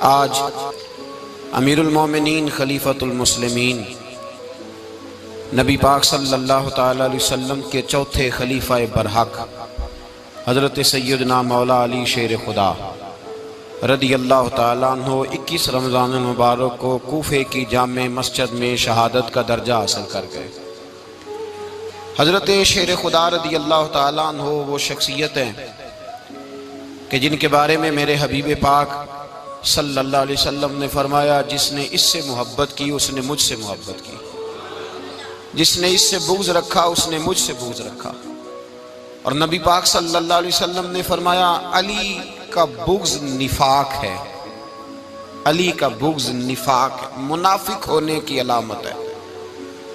آج امیر المومنین خلیفۃ المسلمین نبی پاک صلی اللہ تعالی علیہ وسلم کے چوتھے خلیفہ برحق حضرت سیدنا مولا علی شیر خدا رضی اللہ تعالیٰ عنہ 21 رمضان المبارک کو کوفے کی جامع مسجد میں شہادت کا درجہ حاصل کر گئے۔ حضرت شیر خدا رضی اللہ تعالیٰ عنہ وہ شخصیت ہیں کہ جن کے بارے میں میرے حبیب پاک صلی اللہ علیہ وسلم نے فرمایا، جس نے اس سے محبت کی اس نے مجھ سے محبت کی، جس نے اس سے بغض رکھا اس نے مجھ سے بغض رکھا۔ اور نبی پاک صلی اللہ علیہ وسلم نے فرمایا علی کا بغض نفاق ہے، علی کا بغض نفاق منافق ہونے کی علامت ہے،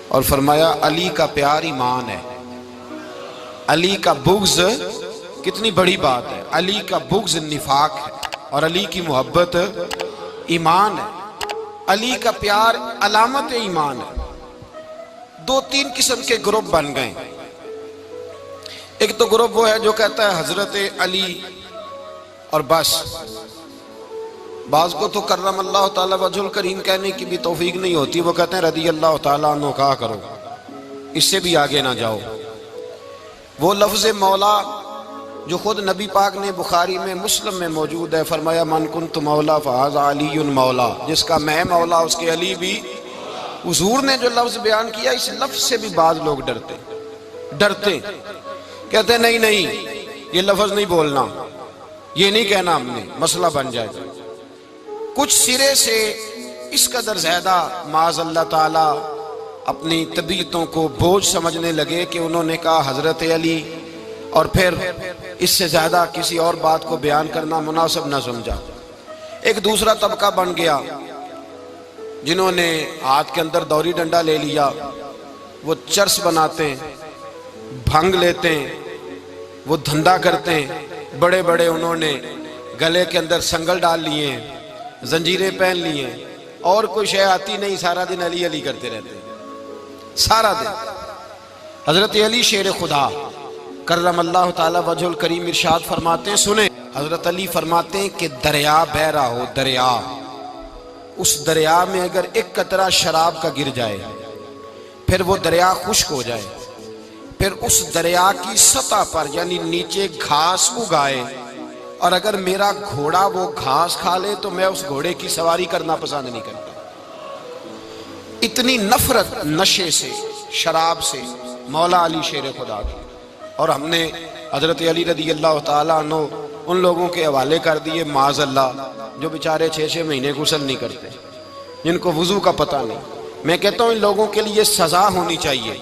اور فرمایا علی کا پیار ایمان ہے۔ علی کا بغض کتنی بڑی بات ہے، علی کا بغض نفاق ہے اور علی کی محبت ایمان ہے، علی کا پیار علامت ایمان ہے۔ دو تین قسم کے گروپ بن گئے۔ ایک تو گروپ وہ ہے جو کہتا ہے حضرت علی اور بس، بعض کو تو کرم اللہ تعالیٰ وجہ الکریم کہنے کی بھی توفیق نہیں ہوتی، وہ کہتے ہیں رضی اللہ تعالیٰ عنہ کہا کرو، اس سے بھی آگے نہ جاؤ۔ وہ لفظ مولا جو خود نبی پاک نے بخاری میں مسلم میں موجود ہے، فرمایا من کنت مولا فہذا علی مولا، جس کا میں مولا اس کے علی بھی۔ حضور نے جو لفظ بیان کیا اس لفظ سے بھی بعض لوگ ڈرتے کہتے ہیں نہیں یہ لفظ نہیں بولنا، یہ نہیں کہنا، ہم نے مسئلہ بن جائے گا۔ کچھ سرے سے اس قدر زیادہ معاذ اللہ تعالی اپنی طبیعتوں کو بوجھ سمجھنے لگے کہ انہوں نے کہا حضرت علی، اور پھر اس سے زیادہ کسی اور بات کو بیان کرنا مناسب نہ سمجھا۔ ایک دوسرا طبقہ بن گیا جنہوں نے ہاتھ کے اندر دوری ڈنڈا لے لیا، وہ چرس بناتے ہیں، بھنگ لیتے ہیں، وہ دھندا کرتے ہیں، بڑے بڑے انہوں نے گلے کے اندر سنگل ڈال لیے ہیں، زنجیریں پہن لیے ہیں، اور کوئی شے آتی نہیں، سارا دن علی علی کرتے رہتے ہیں سارا دن۔ حضرت علی شیر خدا کرم اللہ تعالی وجہ الکریم ارشاد فرماتے ہیں، سنیں، حضرت علی فرماتے ہیں کہ دریا بہ رہا ہو، دریا، اس دریا میں اگر ایک قطرہ شراب کا گر جائے پھر وہ دریا خشک ہو جائے، پھر اس دریا کی سطح پر یعنی نیچے گھاس اگائے، اور اگر میرا گھوڑا وہ گھاس کھا لے تو میں اس گھوڑے کی سواری کرنا پسند نہیں کرتا۔ اتنی نفرت نشے سے، شراب سے مولا علی شیر خدا کی۔ اور ہم نے حضرت علی رضی اللہ تعالیٰ عنہ ان لوگوں کے حوالے کر دیے معاذ اللہ جو بیچارے 6 مہینے غسل نہیں کرتے، جن کو وضو کا پتہ نہیں۔ میں کہتا ہوں ان لوگوں کے لیے سزا ہونی چاہیے۔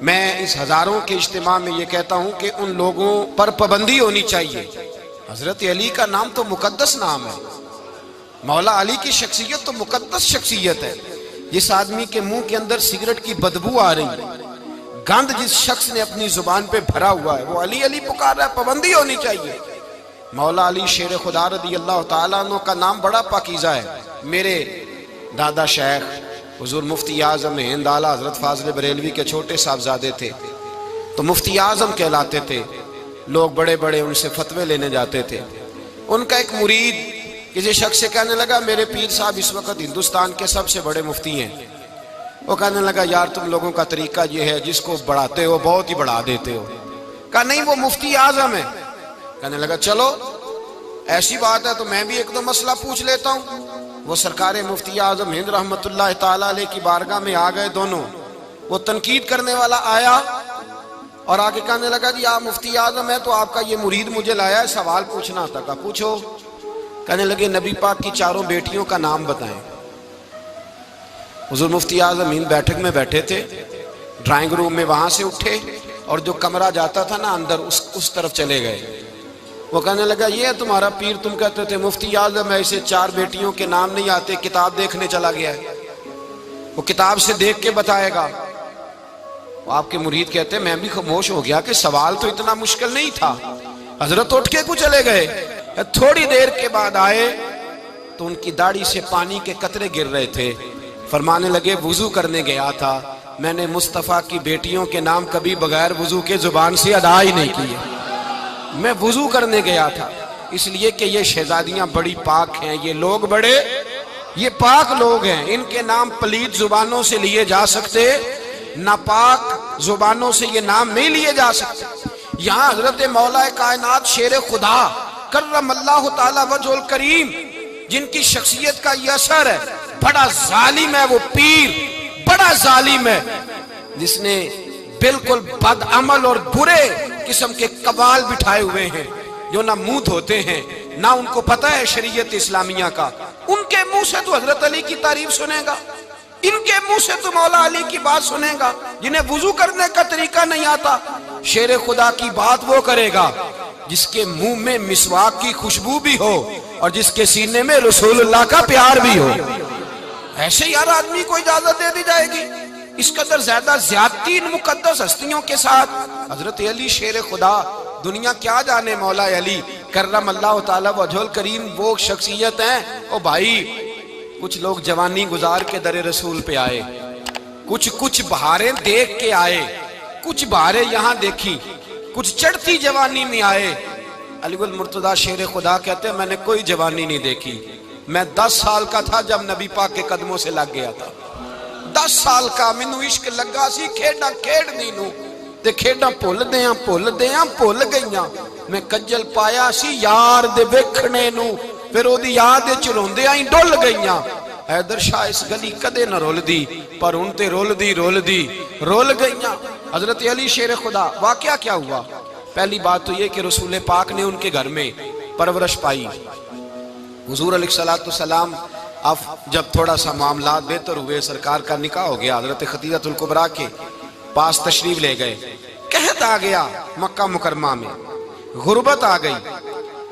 میں اس ہزاروں کے اجتماع میں یہ کہتا ہوں کہ ان لوگوں پر پابندی ہونی چاہیے۔ حضرت علی کا نام تو مقدس نام ہے، مولا علی کی شخصیت تو مقدس شخصیت ہے۔ جس آدمی کے منہ کے اندر سگریٹ کی بدبو آ رہی ہے، گند جس شخص نے اپنی زبان پہ بھرا ہوا ہے، وہ علی علی پکار رہا ہے، پابندی ہونی چاہیے۔ مولا علی شیر خدا رضی اللہ تعالیٰ عنہ کا نام بڑا پاکیزہ ہے۔ میرے دادا شیخ حضور مفتی اعظم ہند اعلیٰ حضرت فاضل بریلوی کے چھوٹے صاحبزادے تھے، تو مفتی اعظم کہلاتے تھے، لوگ بڑے بڑے ان سے فتوے لینے جاتے تھے۔ ان کا ایک مرید کسی شخص سے کہنے لگا میرے پیر صاحب اس وقت ہندوستان کے سب سے بڑے مفتی ہیں۔ وہ کہنے لگا یار تم لوگوں کا طریقہ یہ ہے جس کو بڑھاتے ہو بہت ہی بڑھا دیتے ہو۔ کہا نہیں وہ مفتی اعظم ہے۔ کہنے لگا چلو ایسی بات ہے تو میں بھی ایک دو مسئلہ پوچھ لیتا ہوں۔ وہ سرکار مفتی اعظم ہند رحمت اللہ تعالیٰ علیہ کی بارگاہ میں آ گئے دونوں۔ وہ تنقید کرنے والا آیا اور آگے کہنے لگا جی آپ مفتی اعظم ہے تو آپ کا یہ مرید مجھے لایا ہے، سوال پوچھنا تھا۔ کہا پوچھو۔ کہنے لگے نبی پاک کی 4 بیٹیوں کا نام بتائیں۔ حضور مفتی اعظم ہند بیٹھک میں بیٹھے تھے، ڈرائنگ روم میں وہاں سے اٹھے اور جو کمرہ جاتا تھا نا اندر اس طرف چلے گئے۔ وہ کہنے لگا یہ ہے تمہارا پیر، تم کہتے تھے مفتی اعظم ہے، اسے 4 بیٹیوں کے نام نہیں آتے، کتاب دیکھنے چلا گیا ہے، وہ کتاب سے دیکھ کے بتائے گا۔ وہ آپ کے مرید کہتے ہیں میں بھی خاموش ہو گیا کہ سوال تو اتنا مشکل نہیں تھا۔ حضرت اٹھ کے کو چلے گئے، تھوڑی دیر کے بعد آئے تو ان کی داڑھی سے پانی کے قطرے گر رہے تھے۔ فرمانے لگے وضو کرنے گیا تھا، میں نے مصطفیٰ کی بیٹیوں کے نام کبھی بغیر وضو کے زبان سے ادا ہی نہیں کیے۔ میں وضو کرنے گیا تھا، اس لیے کہ یہ شہزادیاں بڑی پاک ہیں، یہ لوگ بڑے یہ پاک لوگ ہیں، ان کے نام پلید زبانوں سے لیے جا سکتے، ناپاک زبانوں سے یہ نام نہیں لیے جا سکتے۔ یہاں حضرت مولا کائنات شیر خدا کرم اللہ تعالی وجہ الکریم، جن کی شخصیت کا یہ اثر ہے، بڑا ظالم ہے وہ پیر، بڑا ظالم ہے، جس نے بالکل بد عمل اور برے قسم کے قبال بٹھائے ہوئے ہیں، جو نہ منہ دھوتے ہیں، نہ ان کو پتہ ہے شریعت اسلامیہ کا۔ ان کے منہ سے تو حضرت علی کی تعریف سنے گا، ان کے منہ سے تو مولا علی کی بات سنے گا، جنہیں وضو کرنے کا طریقہ نہیں آتا۔ شیر خدا کی بات وہ کرے گا جس کے منہ میں مسواک کی خوشبو بھی ہو اور جس کے سینے میں رسول اللہ کا پیار بھی ہو۔ ایسے ہی ہر آدمی کو اجازت دے دی جائے گی؟ اس قدر زیادہ زیادتی ان مقدس ہستیوں کے ساتھ۔ حضرت علی شیر خدا، دنیا کیا جانے مولا علی کرم اللہ تعالی وجہ الکریم وہ شخصیت ہیں۔ او بھائی، کچھ لوگ جوانی گزار کے در رسول پہ آئے، کچھ بہاریں دیکھ کے آئے، کچھ بہاریں یہاں دیکھی، کچھ چڑھتی جوانی میں آئے۔ علی گل مرتضیٰ شیر خدا کہتے ہیں میں نے کوئی جوانی نہیں دیکھی، میں 10 سال کا تھا جب نبی پاک کے قدموں سے لگ گیا تھا، 10 سال کا مینوں عشق لگا سی، کھیڈاں کھیڈنی نو تے کھیڈاں بھول گئیاں، میں کجل پایا سی یار دے ویکھنے نو، پھر او دی یاد وچ روندیاں ہی ڈل گئیاں۔ حیدر شاہ اس گلی کدے نہ رول دی، پر ان تے رول گئیاں۔ حضرت علی شیر خدا، واقعہ کیا ہوا؟ پہلی بات تو یہ کہ رسول پاک نے ان کے گھر میں پرورش پائی۔ حضور علیہ السلام اب جب تھوڑا سا معاملات بہتر ہوئے، سرکار کا نکاح ہو گیا، حضرت خدیجہ الکبریٰ کے پاس تشریف لے گئے۔ قحط آ گیا مکہ مکرمہ میں، غربت آ گئی۔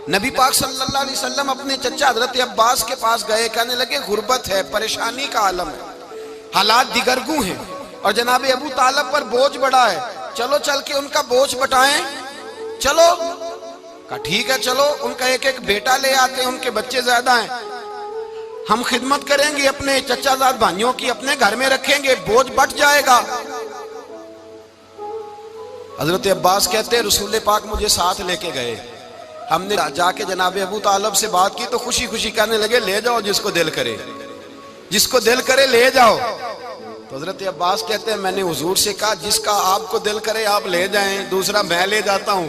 نبی پاک صلی اللہ علیہ وسلم اپنے چچا حضرت عباس کے پاس گئے، کہنے لگے غربت ہے، پریشانی کا عالم ہے، حالات دیگرگوں ہیں، اور جناب ابو طالب پر بوجھ بڑا ہے، چلو چل کے ان کا بوجھ بٹائیں۔ چلو، کہا ٹھیک ہے چلو، ان کا ایک بیٹا لے آتے ہیں، ان کے بچے زیادہ ہیں، ہم خدمت کریں گے اپنے چچا زاد بھائیوں کی، اپنے گھر میں رکھیں گے، بوجھ بٹ جائے گا۔ حضرت عباس کہتے ہیں رسول پاک مجھے ساتھ لے کے گئے، ہم نے جا کے جناب ابو طالب سے بات کی تو خوشی خوشی کہنے لگے لے جاؤ جس کو دل کرے، جس کو دل کرے لے جاؤ۔ تو حضرت عباس کہتے ہیں میں نے حضور سے کہا جس کا آپ کو دل کرے آپ لے جائیں، دوسرا میں لے جاتا ہوں۔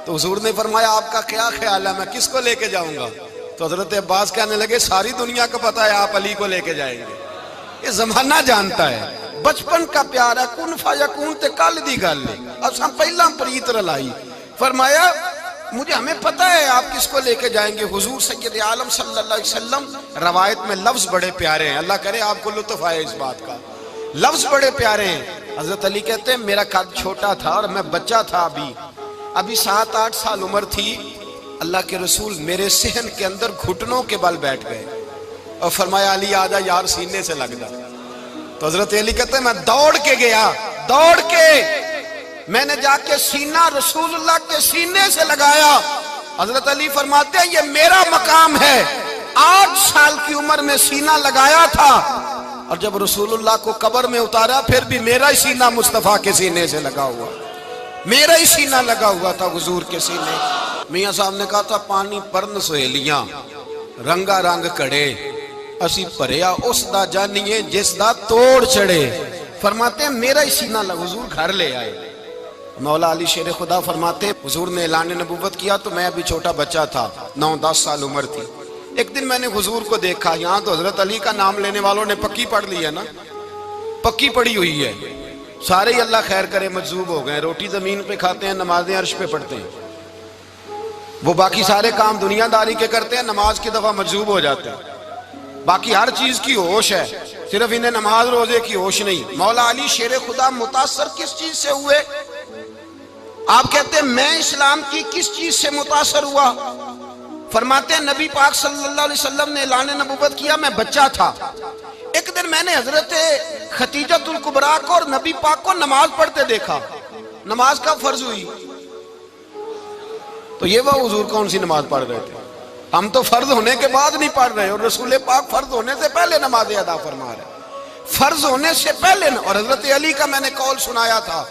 تو حضور نے فرمایا آپ کا کیا خیال ہے، میں کس کو لے کے جاؤں گا؟ تو حضرت عباس کہنے لگے ساری دنیا کو پتا ہے آپ علی کو لے کے جائیں گے، یہ زمانہ جانتا ہے، بچپن کا پیار ہے، کن فیکون تے کل دی گل ہے، اب ہم پہلا پریت رلائی۔ فرمایا ہمیں پتہ ہے آپ کس کو لے کے جائیں گے، حضور سید عالم صلی اللہ علیہ وسلم۔ روایت میں لفظ بڑے پیارے ہیں، اللہ کرے آپ کو لطف آئے اس بات کا، لفظ بڑے پیارے ہیں۔ حضرت علی کہتے ہیں میرا قد چھوٹا تھا اور میں بچہ تھا، ابھی 7-8 سال عمر تھی، اللہ کے رسول میرے صحن کے اندر گھٹنوں کے بل بیٹھ گئے اور فرمایا علی آجا یار سینے سے لگ جا۔ تو حضرت علی کہتے ہیں میں دوڑ کے گیا، دوڑ کے میں نے جا کے سینہ رسول اللہ کے سینے سے لگایا۔ حضرت علی فرماتے ہیں یہ میرا مقام ہے، 8 سال کی عمر میں سینہ لگایا تھا، اور جب رسول اللہ کو قبر میں اتارا پھر بھی میرا ہی سینہ مصطفیٰ کے سینے سے لگا ہوا، میرا ہی سینہ لگا ہوا تھا حضور کے سینے۔ میاں صاحب نے کہا تھا پانی پرن سہیلیاں رنگا رنگ کڑے، اسی پریا اس دا جانیے جس دا توڑ چڑے۔ فرماتے ہیں میرا ہی سینہ لگا، حضور گھر لے آئے۔ مولا علی شیر خدا فرماتے ہیں حضور نے اعلان نبوت کیا تو میں ابھی چھوٹا بچہ تھا، 9-10 سال عمر تھی۔ ایک دن میں نے حضور کو دیکھا، یہاں تو حضرت علی کا نام لینے والوں نے پکی پڑھ لی ہے نا، پکی پڑھی ہوئی ہے، سارے ہی اللہ خیر کرے مجذوب ہو گئے، روٹی زمین پہ کھاتے ہیں، نمازیں عرش پہ پڑھتے ہیں، وہ باقی سارے کام دنیا داری کے کرتے ہیں، نماز کی دفعہ مجذوب ہو جاتے ہیں، باقی ہر چیز کی ہوش ہے، صرف انہیں نماز روزے کی ہوش نہیں۔ مولا علی شیر خدا متاثر کس چیز سے ہوئے؟ آپ کہتے ہیں میں اسلام کی کس چیز سے متاثر ہوا؟ فرماتے ہیں نبی پاک صلی اللہ علیہ وسلم نے اعلان نبوت کیا، میں بچہ تھا، ایک دن میں نے حضرت خدیجہ الکبریٰ کو اور نبی پاک کو نماز پڑھتے دیکھا، نماز کا فرض ہوئی تو یہ وہ حضور کون سی نماز پڑھ رہے تھے؟ ہم تو فرض ہونے کے بعد نہیں پڑھ رہے، اور رسول پاک فرض ہونے سے پہلے نماز ادا فرما رہے، فرض ہونے سے پہلے۔ اور حضرت علی کا میں نے قول سنایا تھا،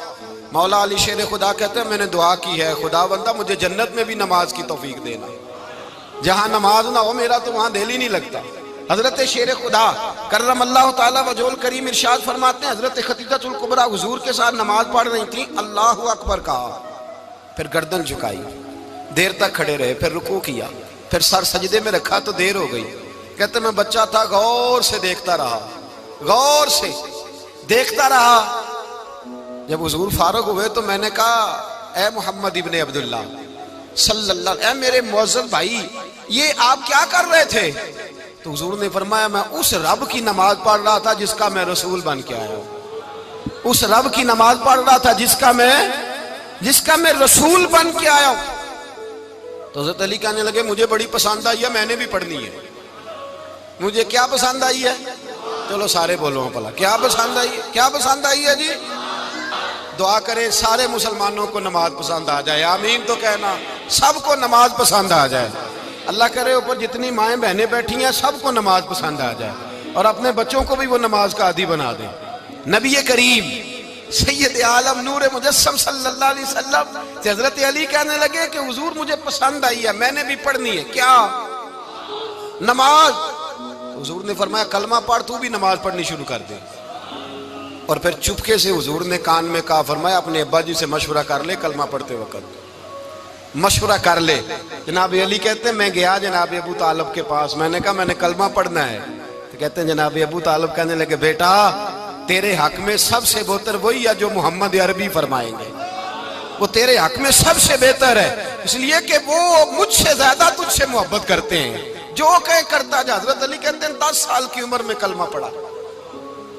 مولا علی شیر خدا کہتے ہیں میں نے دعا کی ہے خدا بندہ مجھے جنت میں بھی نماز کی توفیق دینا، جہاں نماز نہ ہو میرا تو وہاں دل ہی نہیں لگتا۔ حضرت شیر خدا کرم اللہ تعالیٰ وجہہ کریم ارشاد فرماتے ہیں حضرت خدیجہ الکبریٰ حضور کے ساتھ نماز پڑھ رہی تھیں، اللہ اکبر کہا، پھر گردن جھکائی، دیر تک کھڑے رہے، پھر رکوع کیا، پھر سر سجدے میں رکھا تو دیر ہو گئی۔ کہتے میں بچہ تھا، غور سے دیکھتا رہا، غور سے دیکھتا رہا۔ جب حضور فارغ ہوئے تو میں نے کہا اے محمد ابن عبداللہ صلی اللہ علیہ وسلم، اے میرے معزز بھائی یہ آپ کیا کر رہے تھے؟ تو حضور نے فرمایا میں اس رب کی نماز پڑھ رہا تھا جس کا میں رسول بن کے آیا ہوں، اس رب کی نماز پڑھ رہا تھا جس کا میں رسول بن کے آیا ہوں۔ تو حضرت علی کہنے لگے مجھے بڑی پسند آئی ہے، میں نے بھی پڑھنی ہے۔ مجھے کیا پسند آئی ہے؟ چلو سارے بولو پلا، کیا پسند آئی ہے؟ کیا پسند آئی ہے جی؟ دعا کریں سارے مسلمانوں کو نماز پسند آ جائے، آمین تو کہنا، سب کو نماز پسند آ جائے۔ اللہ کرے اوپر جتنی مائیں بہنیں بیٹھی ہیں سب کو نماز پسند آ جائے، اور اپنے بچوں کو بھی وہ نماز کا عادی بنا دیں۔ نبی کریم سید عالم نور مجسم صلی اللہ علیہ وسلم سے حضرت علی کہنے لگے کہ حضور مجھے پسند آئی ہے، میں نے بھی پڑھنی ہے۔ کیا؟ نماز۔ حضور نے فرمایا کلمہ پڑھ، تو بھی نماز پڑھنی شروع کر دے۔ اور پھر چپکے سے حضور نے کان میں کہا، فرمایا اپنے ابا جی سے مشورہ کر لے کلمہ پڑھتے وقت، مشورہ کر لے۔ جناب علی کہتے ہیں میں گیا جناب ابو طالب کے پاس، میں نے کہا میں نے کلمہ پڑھنا ہے۔ تو کہتے ہیں جناب ابو طالب کہنے لگے بیٹا تیرے حق میں سب سے بہتر وہی ہے جو محمد عربی فرمائیں گے، وہ تیرے حق میں سب سے بہتر ہے، اس لیے کہ وہ مجھ سے زیادہ تجھ سے محبت کرتے ہیں، جو کہیں کرتا جا۔ حضرت علی کہتے ہیں 10 سال کی عمر میں کلمہ پڑھا۔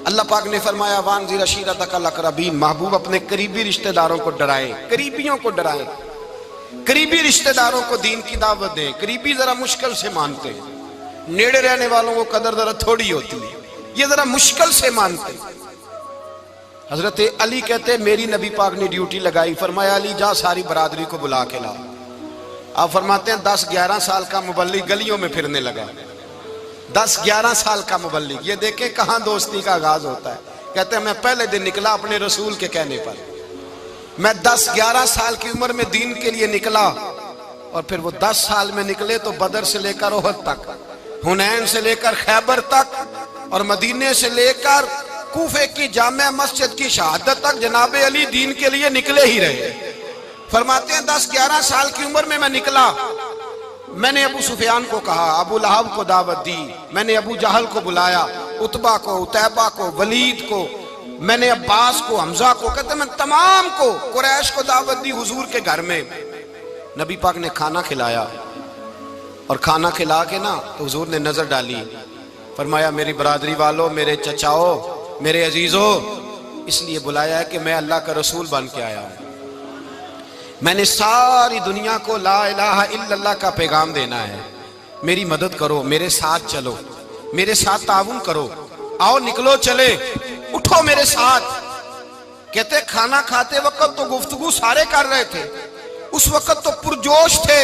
اللہ پاک نے فرمایا وانذر عشیرتک الاقربین، محبوب اپنے قریبی رشتہ داروں کو ڈرائیں، قریبیوں کو ڈرائیں، قریبی رشتہ داروں کو دین کی دعوت دیں۔ قریبی ذرا مشکل سے مانتے ہیں، نیڑے رہنے والوں کو قدر ذرا تھوڑی ہوتی ہے، یہ ذرا مشکل سے مانتے ہیں۔ حضرت علی کہتے ہیں میری نبی پاک نے ڈیوٹی لگائی، فرمایا علی جا ساری برادری کو بلا کے لا۔ آپ فرماتے ہیں 10-11 سال کا مبلغ گلیوں میں پھرنے لگا، 10-11 سال کا مبلغ، یہ دیکھیں کہاں دوستی کا آغاز ہوتا ہے۔ کہتے ہیں میں پہلے دن نکلا اپنے رسول کے کہنے پر، میں 10-11 سال کی عمر میں دین کے لیے نکلا، اور پھر وہ 10 سال میں نکلے تو بدر سے لے کر احد تک، حنین سے لے کر خیبر تک، اور مدینے سے لے کر کوفے کی جامع مسجد کی شہادت تک جناب علی دین کے لیے نکلے ہی رہے۔ فرماتے ہیں 10-11 سال کی عمر میں نکلا، میں نے ابو سفیان کو کہا، ابو لہب کو دعوت دی، میں نے ابو جہل کو بلایا، عتبہ کو، عتیبہ کو، ولید کو، میں نے عباس کو، حمزہ کو، کہتے میں تمام کو، قریش کو دعوت دی حضور کے گھر میں۔ نبی پاک نے کھانا کھلایا، اور کھانا کھلا کے نا تو حضور نے نظر ڈالی، فرمایا میری برادری والوں، میرے چچاؤ، میرے عزیزوں، اس لیے بلایا ہے کہ میں اللہ کا رسول بن کے آیا ہوں، میں نے ساری دنیا کو لا الہ الا اللہ کا پیغام دینا ہے، میری مدد کرو، میرے ساتھ چلو، میرے ساتھ تعاون کرو، آؤ نکلو چلے، اٹھو میرے ساتھ۔ کہتے کھانا کھاتے وقت تو گفتگو سارے کر رہے تھے، اس وقت تو پرجوش تھے،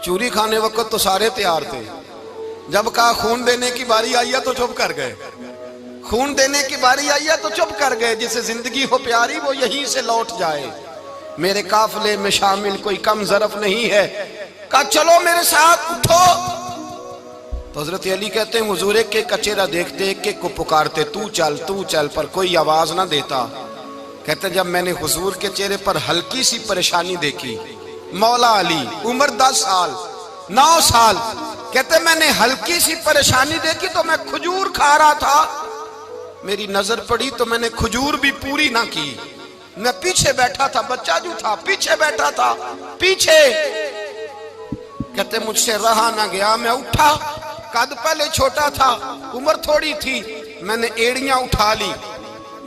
چوری کھانے وقت تو سارے تیار تھے، جب کہا خون دینے کی باری آئی ہے تو چپ کر گئے، خون دینے کی باری آئی ہے تو چپ کر گئے، جسے زندگی ہو پیاری وہ یہیں سے لوٹ جائے، میرے قافلے میں شامل کوئی کم ظرف نہیں ہے، کہا چلو میرے ساتھ اٹھو۔ تو حضرت علی کہتے ہیں حضور ایک ایک کا چہرہ دیکھتے، ایک ایک کو پکارتے، تو چل، پر کوئی آواز نہ دیتا۔ کہتے جب میں نے حضور کے چہرے پر ہلکی سی پریشانی دیکھی، مولا علی عمر 10 سال 9 سال، کہتے میں نے ہلکی سی پریشانی دیکھی تو میں کھجور کھا رہا تھا، میری نظر پڑی تو میں نے کھجور بھی پوری نہ کی، میں پیچھے بیٹھا تھا، بچہ جو تھا پیچھے بیٹھا تھا، پیچھے۔ کہتے مجھ سے رہا نہ گیا، میں اٹھا، قد پہلے چھوٹا تھا، عمر تھوڑی تھی، میں نے ایڑیاں اٹھا لی،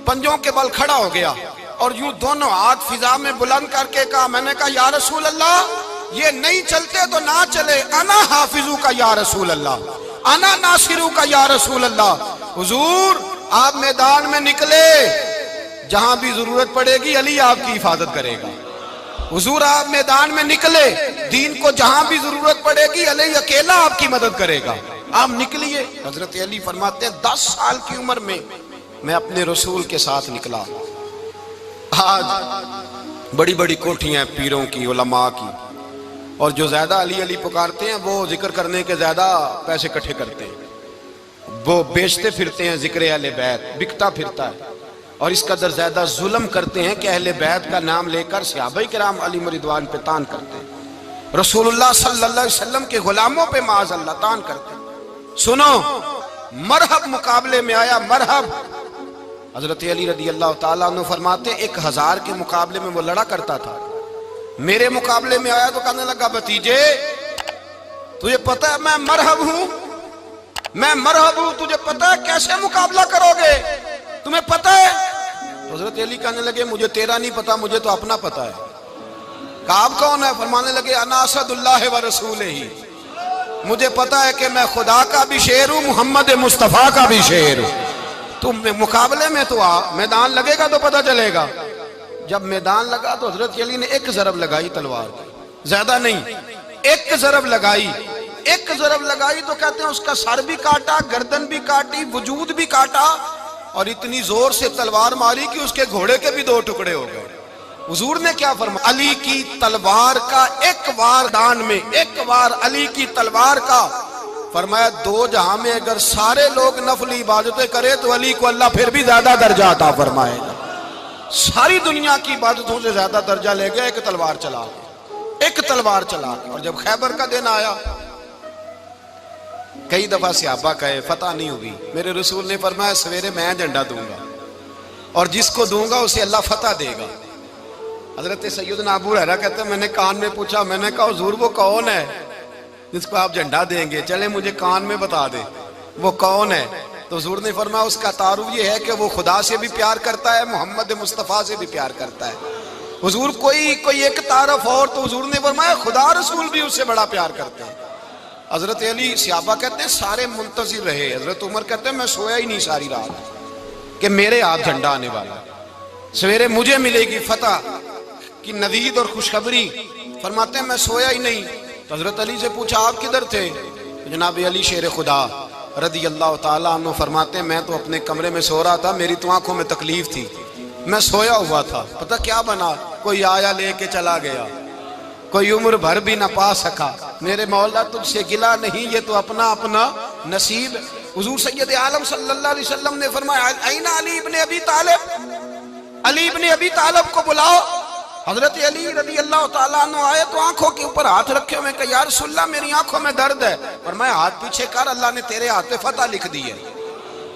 پنجوں کے بل کھڑا ہو گیا، اور یوں دونوں ہاتھ فضا میں بلند کر کے کہا، میں نے کہا یا رسول اللہ یہ نہیں چلتے تو نہ چلے، انا حافظو کا یا رسول اللہ، انا ناصرو کا یا رسول اللہ۔ حضور آپ میدان میں نکلے، جہاں بھی ضرورت پڑے گی علی آپ کی حفاظت کرے گا۔ حضور آپ میدان میں نکلے، دین کو جہاں بھی ضرورت پڑے گی علی اکیلا آپ کی مدد کرے گا، آپ نکلیے۔ حضرت علی فرماتے ہیں 10 سال کی عمر میں اپنے رسول کے ساتھ نکلا۔ آج بڑی بڑی کوٹھیاں پیروں کی، علماء کی، اور جو زیادہ علی علی پکارتے ہیں وہ ذکر کرنے کے زیادہ پیسے اکٹھے کرتے ہیں، وہ بیچتے پھرتے ہیں ذکر اہل بیت، بکتا پھرتا ہے، اور اس قدر زیادہ ظلم کرتے ہیں کہ اہل بیت کا نام لے کر صحابہ کرام علی رضوان پہ تان کرتے ہیں، رسول اللہ صلی اللہ علیہ وسلم کے غلاموں پہ معاذ اللہ تان کرتے ہیں۔ سنو، مرحب مقابلے میں آیا، مرحب۔ حضرت علی رضی اللہ تعالیٰ عنہ فرماتے 1000 کے مقابلے میں وہ لڑا کرتا تھا، میرے مقابلے میں آیا تو کہنے لگا بھتیجے تجھے پتہ ہے میں مرحب ہوں، میں مرحب ہوں، تجھے پتہ ہے کیسے مقابلہ کرو گے، تمہیں پتہ ہے؟ حضرت علی کہنے لگے مجھے تیرا نہیں پتا، مجھے تو اپنا پتا ہے۔ کہا آپ کون ہے؟ فرمانے لگے انا اسد اللہ و رسولہ، مجھے پتا ہے کہ میں خدا کا بھی شیر ہوں، محمد مصطفیٰ کا بھی شیر ہوں۔ تم مقابلے میں تو آ، میدان لگے گا تو پتہ چلے گا۔ جب میدان لگا تو حضرت علی نے ایک ضرب لگائی تلوار کی، زیادہ نہیں، ایک ضرب لگائی، ایک ضرب لگائی تو کہتے ہیں اس کا سر بھی کاٹا، گردن بھی کاٹی، وجود بھی کاٹا، اور اتنی زور سے تلوار ماری کہ اس کے گھوڑے کے بھی 2 ٹکڑے ہو گئے۔ حضور نے کیا فرمایا؟ علی کی تلوار کا ایک وار دان میں، ایک وار علی کی تلوار کا، فرمایا 2 جہاں میں اگر سارے لوگ نفلی عبادتیں کرے تو علی کو اللہ پھر بھی زیادہ درجہ عطا فرمائے گا۔ ساری دنیا کی عبادتوں سے زیادہ درجہ لے گیا ایک تلوار چلا کے، ایک تلوار چلا کے۔ اور جب خیبر کا دن آیا، کئی دفعہ صحابہ کہے فتح نہیں ہوگی، میرے رسول نے فرمایا سویرے میں جھنڈا دوں گا، اور جس کو دوں گا اسے اللہ فتح دے گا۔ حضرت سیدنا ابو ہریرہ کہتے ہیں میں نے کان میں پوچھا، میں نے کہا حضور وہ کون ہے جس کو آپ جھنڈا دیں گے؟ چلے مجھے کان میں بتا دے وہ کون ہے۔ تو حضور نے فرمایا اس کا تعارف یہ ہے کہ وہ خدا سے بھی پیار کرتا ہے، محمد مصطفیٰ سے بھی پیار کرتا ہے۔ حضور کوئی ایک تعارف اور، تو حضور نے فرمایا خدا رسول بھی اس سے بڑا پیار کرتے ہیں۔ حضرت علی صحابہ کہتے ہیں سارے منتظر رہے، حضرت عمر کہتے ہیں میں سویا ہی نہیں ساری رات کہ میرے ہاتھ جھنڈا آنے والا، سویرے مجھے ملے گی فتح کی نوید اور خوشخبری۔ فرماتے ہیں میں سویا ہی نہیں۔ تو حضرت علی سے پوچھا آپ کدھر تھے؟ جناب علی شیر خدا رضی اللہ تعالیٰ عنہ فرماتے ہیں میں تو اپنے کمرے میں سو رہا تھا، میری تو آنکھوں میں تکلیف تھی، میں سویا ہوا تھا، پتہ کیا بنا؟ کوئی آیا لے کے چلا گیا، کوئی عمر بھر بھی نہ پا سکا۔ میرے مولا تجھ سے گلا نہیں، یہ تو اپنا اپنا نصیب۔ حضور سید عالم صلی اللہ علیہ وسلم نے فرمایا این علی ابن ابی طالب، علی ابن ابی طالب کو بلاؤ۔ حضرت علی رضی اللہ تعالیٰ عنہ آئے تو آنکھوں کے اوپر ہاتھ رکھے ہوئے کہ یا رسول اللہ میری آنکھوں میں درد ہے، فرمایا ہاتھ پیچھے کر، اللہ نے تیرے ہاتھ پہ فتح لکھ دی ہے،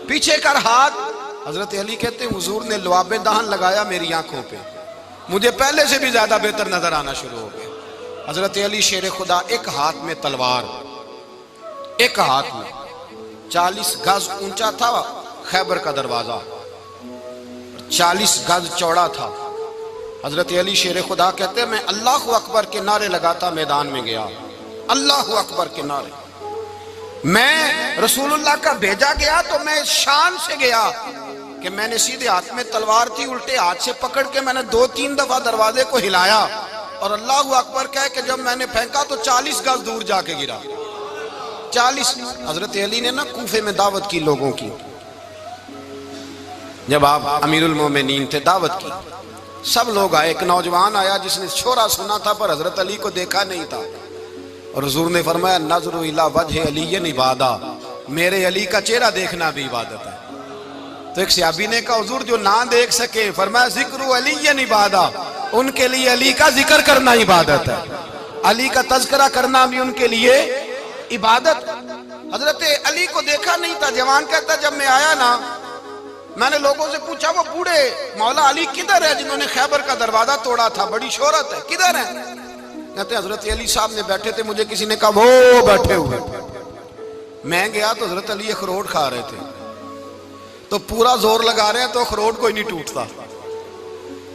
پیچھے کر ہاتھ۔ حضرت علی کہتے ہیں حضور نے لعاب دہن لگایا میری آنکھوں پہ، مجھے پہلے سے بھی زیادہ بہتر نظر آنا شروع ہو گیا۔ حضرت علی شیر خدا ایک ہاتھ میں تلوار، ایک ہاتھ میں 40 گز اونچا تھا خیبر کا دروازہ، 40 گز چوڑا تھا۔ حضرت علی شیر خدا کہتے ہیں میں اللہ اکبر کے نعرے لگاتا میدان میں گیا، اللہ اکبر کے نعرے۔ میں رسول اللہ کا بھیجا گیا تو میں شان سے گیا کہ میں نے سیدھے ہاتھ میں تلوار تھی، الٹے ہاتھ سے پکڑ کے میں نے 2-3 دفعہ دروازے کو ہلایا اور اللہ اکبر کہہ کہ جب میں نے پھینکا تو 40 گز دور جا کے گرا، 40۔ حضرت علی نے نا کوفے میں دعوت کی لوگوں کی، جب آپ امیر المومنین تھے دعوت کی، سب لوگ آئے، ایک نوجوان آیا جس نے شورا سنا تھا پر حضرت علی کو دیکھا نہیں تھا، اور حضور نے فرمایا نظر الی وجہ علی عبادہ، میرے علی کا چہرہ دیکھنا بھی عبادت ہے۔ تو ایک صحابی نے کہا حضور جو نہ دیکھ سکے، فرمایا ذکر علی عبادہ، ان کے لیے علی کا ذکر کرنا عبادت ہے، علی کا تذکرہ کرنا بھی ان کے لیے عبادت۔ حضرت علی کو دیکھا نہیں تھا، جوان کہتا جب میں آیا نا میں نے لوگوں سے پوچھا وہ بوڑھے مولا علی کدھر ہے جنہوں نے خیبر کا دروازہ توڑا تھا، بڑی شہرت ہے، کدھر ہے؟ کہتے ہیں حضرت علی صاحب نے بیٹھے تھے، مجھے کسی نے کہا وہ بیٹھے ہوئے۔ میں گیا تو حضرت علی اخروٹ کھا رہے تھے، تو پورا زور لگا رہے ہیں تو اخروٹ کوئی نہیں ٹوٹتا،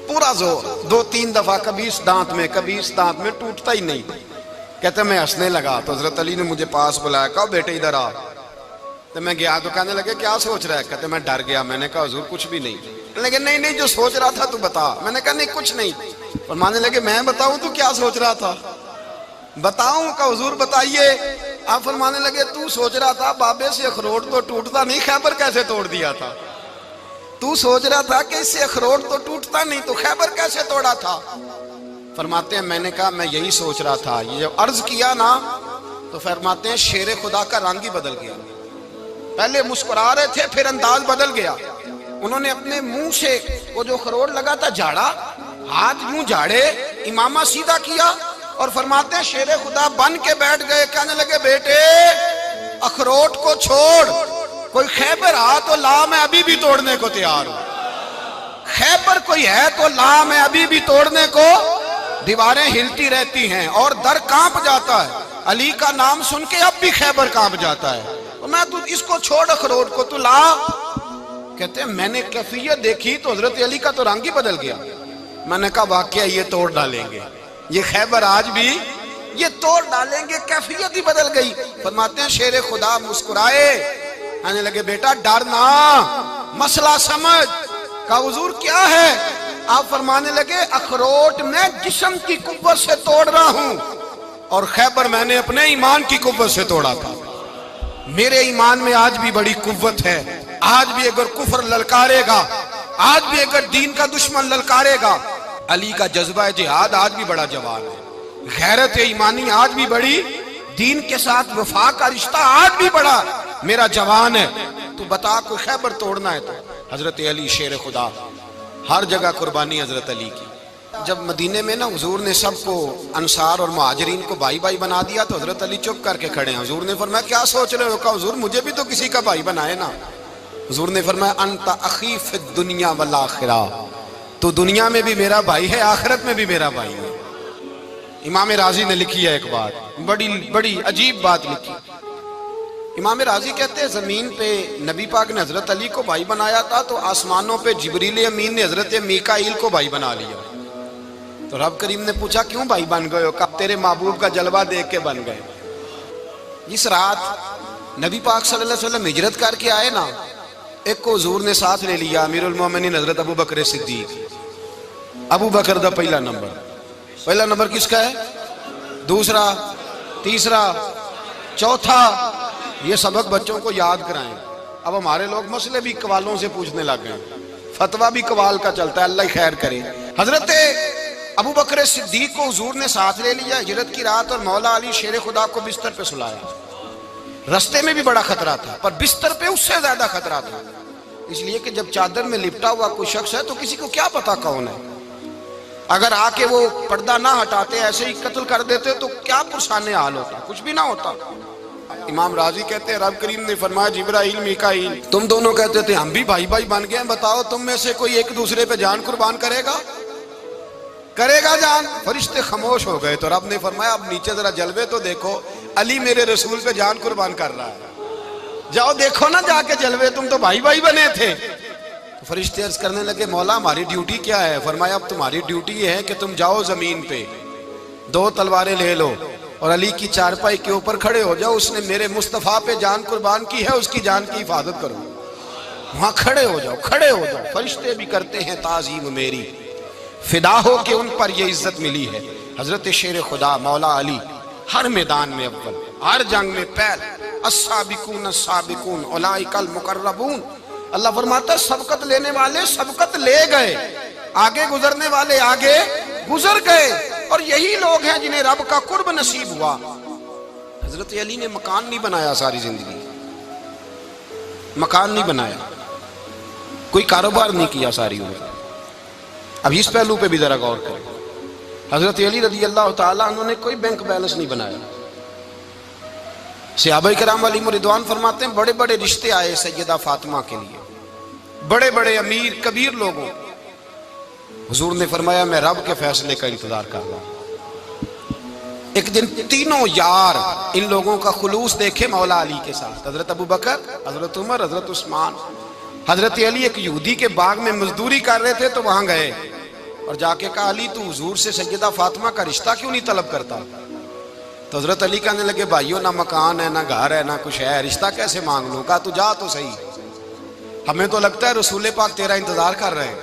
پورا زور 2-3 دفعہ، کبھی اس دانت میں کبھی اس دانت میں، ٹوٹتا ہی نہیں۔ کہتے میں ہنسنے لگا تو حضرت علی نے مجھے پاس بلایا، کہا بیٹے ادھر آ۔ تو میں گیا تو کہنے لگے کیا سوچ رہا ہے؟ کہتے میں ڈر گیا، میں نے کہا حضور کچھ بھی نہیں۔ لیکن نہیں جو سوچ رہا تھا تو بتا۔ میں نے کہا نہیں کچھ نہیں۔ فرمانے لگے میں بتاؤں تو کیا سوچ رہا تھا؟ بتاؤں؟ کہ حضور بتائیے۔ آپ فرمانے لگے تو سوچ رہا تھا بابے سے اخروٹ تو ٹوٹتا نہیں، خیبر کیسے توڑ دیا تھا؟ تو سوچ رہا تھا کہ اس سے اخروٹ تو ٹوٹتا نہیں تو خیبر کیسے توڑا تھا؟ فرماتے ہیں میں نے کہا میں یہی سوچ رہا تھا، یہ جب عرض کیا نا تو فرماتے ہیں شیر خدا کا رنگ ہی بدل گیا، پہلے مسکرا رہے تھے پھر انداز بدل گیا، انہوں نے اپنے منہ سے وہ جو خروٹ لگا تھا جھاڑا، ہاتھ یوں جھاڑے، امامہ سیدھا کیا اور فرماتے ہیں شیر خدا بن کے بیٹھ گئے، کہنے لگے بیٹے اخروٹ کو چھوڑ، کوئی خیبر آ تو لا، میں ابھی بھی توڑنے کو تیار ہوں، خیبر کوئی ہے تو لا، میں ابھی بھی توڑنے کو، دیواریں ہلتی رہتی ہیں اور در کانپ جاتا ہے، علی کا نام سن کے اب بھی خیبر کانپ جاتا ہے، تو میں تو اس کو چھوڑ اخروٹ کو تو لا۔ کہتے ہیں میں نے کیفیت دیکھی تو حضرت علی کا تو رنگ ہی بدل گیا، میں نے کہا واقعہ یہ توڑ ڈالیں گے، یہ خیبر آج بھی یہ توڑ ڈالیں گے، کیفیت ہی بدل گئی۔ فرماتے ہیں شیر خدا مسکرائے، کہنے لگے بیٹا ڈرنا، مسئلہ سمجھ۔ کہا حضور کیا ہے؟ آپ فرمانے لگے اخروٹ میں جسم کی قوت سے توڑ رہا ہوں اور خیبر میں نے اپنے ایمان کی قوت سے توڑا تھا، میرے ایمان میں آج بھی بڑی قوت ہے، آج بھی اگر کفر للکارے گا، آج بھی اگر دین کا دشمن للکارے گا، علی کا جذبہ جہاد آج بھی بڑا جوان ہے، غیرت ایمانی آج بھی بڑی، دین کے ساتھ وفا کا رشتہ آج بھی بڑا میرا جوان ہے، تو بتا کوئی خیبر توڑنا ہے تو۔ حضرت علی شیر خدا، ہر جگہ قربانی حضرت علی کی۔ جب مدینے میں نا حضور نے سب کو انصار اور مہاجرین کو بھائی بھائی بنا دیا تو حضرت علی چپ کر کے کھڑے ہیں، حضور نے فرمایا کیا سوچ رہے ہو؟ کہا حضور مجھے بھی تو کسی کا بھائی بنائے نا۔ حضور نے فرمایا انت اخی فی الدنیا والآخرہ، تو دنیا میں بھی میرا بھائی ہے، آخرت میں بھی میرا بھائی ہے۔ امام راضی نے لکھی ہے ایک بات، بڑی عجیب بات لکھی۔ امام راضی کہتے ہیں زمین پہ نبی پاک نے حضرت علی کو بھائی بنایا تھا تو آسمانوں پہ جبریل امین نے حضرت میکائیل کو بھائی بنا لیا، تو رب کریم نے پوچھا کیوں بھائی بن گئے ہو؟ کہا تیرے محبوب کا جلوہ دیکھ کے بن گئے۔ جس رات نبی پاک صلی اللہ علیہ وسلم ہجرت کر کے آئے نا، ایک کو حضور نے ساتھ لے لیا، امیر المومنین حضرت ابو بکر صدیق۔ ابو بکر دا پہلا نمبر کس کا ہے؟ دوسرا، تیسرا، چوتھا، یہ سبق بچوں کو یاد کرائیں۔ اب ہمارے لوگ مسئلے بھی قوالوں سے پوچھنے لگ گئے، فتویٰ بھی قوال کا چلتا ہے، اللہ خیر کرے۔ حضرت ابو بکر صدیق کو حضور نے ساتھ لے لیا ہجرت کی رات، اور مولا علی شیر خدا کو بستر پہ سلایا۔ رستے میں بھی بڑا خطرہ تھا پر بستر پہ اس سے زیادہ خطرہ تھا، اس لیے کہ جب چادر میں لپٹا ہوا کوئی شخص ہے تو کسی کو کیا پتا کون ہے، اگر آ کے وہ پردہ نہ ہٹاتے ایسے ہی قتل کر دیتے تو کیا پرسانے حال ہوتا، کچھ بھی نہ ہوتا۔ امام راضی کہتے ہیں رب کریم نے فرمایا جبرائیل میکائیل تم دونوں کہتے تھے ہم بھی بھائی بھائی بن گئے ہیں، بتاؤ تم میں سے کوئی ایک دوسرے پہ جان قربان کرے گا جان؟ فرشتے خاموش ہو گئے تو رب نے فرمایا اب نیچے ذرا جلوے تو دیکھو، علی میرے رسول پہ جان قربان کر رہا ہے، جاؤ دیکھو نا جا کے جلوے، تم تو بھائی بھائی بنے تھے۔ تو فرشتے عرض کرنے لگے مولا ہماری ڈیوٹی کیا ہے؟ فرمایا اب تمہاری ڈیوٹی یہ ہے کہ تم جاؤ زمین پہ 2 تلواریں لے لو اور علی کی چارپائی کے اوپر کھڑے ہو جاؤ، اس نے میرے مصطفیٰ پہ جان قربان کی ہے، اس کی جان کی حفاظت کرو، وہاں کھڑے ہو جاؤ۔ فرشتے بھی کرتے ہیں تعظیم میری، فدا ہو کہ ان پر یہ عزت ملی ہے۔ حضرت شیر خدا مولا علی ہر میدان میں اول، ہر جنگ میں پہل، السابقون السابقون اولئک المقربون۔ اللہ فرماتا ہے سبقت لینے والے سبقت لے گئے، آگے گزرنے والے آگے گزر گئے، اور یہی لوگ ہیں جنہیں رب کا قرب نصیب ہوا۔ حضرت علی نے مکان نہیں بنایا، ساری زندگی مکان نہیں بنایا، کوئی کاروبار نہیں کیا ساری عمر۔ اب اس پہلو پہ بھی ذرا غور کریں، حضرت علی رضی اللہ تعالیٰ عنہ نے کوئی بینک بیلنس نہیں بنایا۔ صحابہ کرام علیہم رضوان فرماتے ہیں بڑے بڑے رشتے آئے سیدہ فاطمہ کے لیے، بڑے بڑے امیر کبیر لوگوں، حضور نے فرمایا میں رب کے فیصلے کا انتظار کر رہا ہوں۔ ایک دن تینوں یار ان لوگوں کا خلوص دیکھے مولا علی کے ساتھ، حضرت ابو بکر، حضرت عمر، حضرت عثمان، حضرت علی ایک یہودی کے باغ میں مزدوری کر رہے تھے تو وہاں گئے اور جا کے کہا علی تو حضور سے سیدہ فاطمہ کا رشتہ کیوں نہیں طلب کرتا؟ تو حضرت علی کہنے لگے بھائیو نہ مکان ہے نہ گھر ہے نہ کچھ ہے، رشتہ کیسے مانگ لوں؟ کہا تو جا تو صحیح، ہمیں تو لگتا ہے رسول پاک تیرا انتظار کر رہے ہیں۔